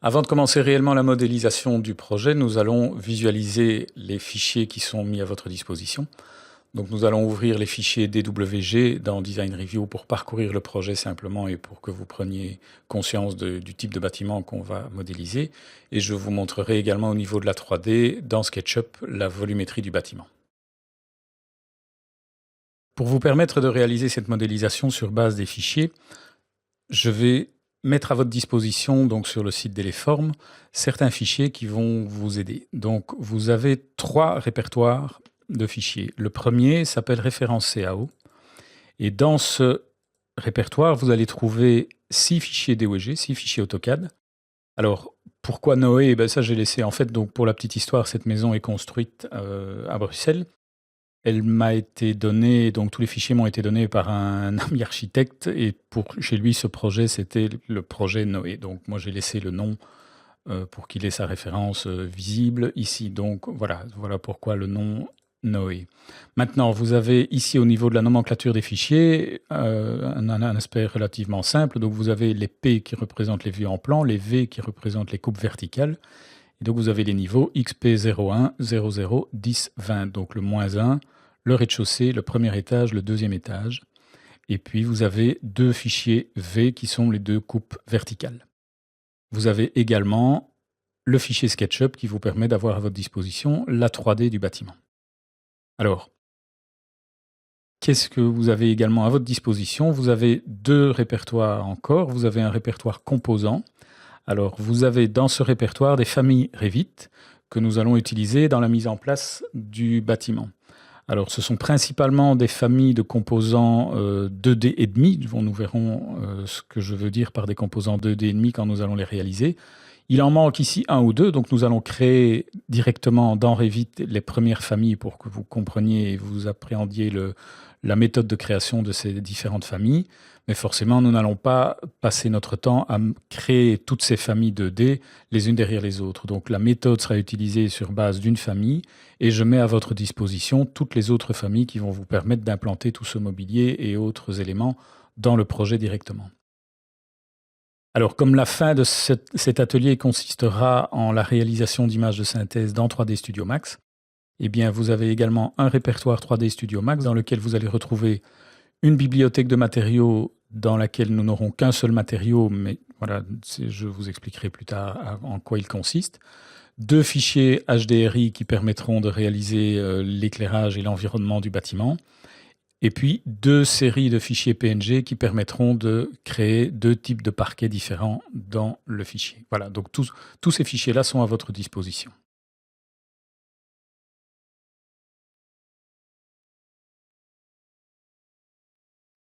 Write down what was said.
Avant de commencer réellement la modélisation du projet, nous allons visualiser les fichiers qui sont mis à votre disposition. Donc nous allons ouvrir les fichiers DWG dans Design Review pour parcourir le projet simplement et pour que vous preniez conscience du type de bâtiment qu'on va modéliser. Et je vous montrerai également au niveau de la 3D dans SketchUp la volumétrie du bâtiment. Pour vous permettre de réaliser cette modélisation sur base des fichiers, je vais mettre à votre disposition, donc sur le site d'Eleform, certains fichiers qui vont vous aider. Donc vous avez 3 répertoires de fichiers. Le premier s'appelle référence CAO. Et dans ce répertoire, vous allez trouver 6 fichiers DOG, 6 fichiers AutoCAD. Alors, pourquoi Noé? Ça, j'ai laissé. En fait, donc, pour la petite histoire, cette maison est construite à Bruxelles. Elle m'a été donnée, donc tous les fichiers m'ont été donnés par un ami architecte, et chez lui, ce projet, c'était le projet Noé. Donc moi, j'ai laissé le nom pour qu'il ait sa référence visible ici. Donc voilà pourquoi le nom Noé. Maintenant, vous avez ici, au niveau de la nomenclature des fichiers, un aspect relativement simple. Donc vous avez les P qui représentent les vues en plan, les V qui représentent les coupes verticales. Et donc vous avez les niveaux XP01, 00, 10, 20. Donc le -1, le rez-de-chaussée, le premier étage, le deuxième étage. Et puis vous avez 2 fichiers V qui sont les 2 coupes verticales. Vous avez également le fichier SketchUp qui vous permet d'avoir à votre disposition la 3D du bâtiment. Alors, qu'est-ce que vous avez également à votre disposition? Vous avez 2 répertoires encore. Vous avez un répertoire composant. Alors, vous avez dans ce répertoire des familles Revit que nous allons utiliser dans la mise en place du bâtiment. Alors, ce sont principalement des familles de composants 2D et demi. Nous verrons ce que je veux dire par des composants 2D et demi quand nous allons les réaliser. Il en manque ici 1 ou 2, donc nous allons créer directement dans Revit les premières familles pour que vous compreniez et vous appréhendiez la méthode de création de ces différentes familles. Mais forcément, nous n'allons pas passer notre temps à créer toutes ces familles 2D les unes derrière les autres. Donc la méthode sera utilisée sur base d'une famille et je mets à votre disposition toutes les autres familles qui vont vous permettre d'implanter tout ce mobilier et autres éléments dans le projet directement. Alors, comme la fin de cet atelier consistera en la réalisation d'images de synthèse dans 3D Studio Max, eh bien, vous avez également un répertoire 3D Studio Max dans lequel vous allez retrouver une bibliothèque de matériaux dans laquelle nous n'aurons qu'un seul matériau, mais voilà, je vous expliquerai plus tard en quoi il consiste. 2 fichiers HDRI qui permettront de réaliser l'éclairage et l'environnement du bâtiment. Et puis 2 séries de fichiers PNG qui permettront de créer 2 types de parquets différents dans le fichier. Voilà, donc tous ces fichiers-là sont à votre disposition.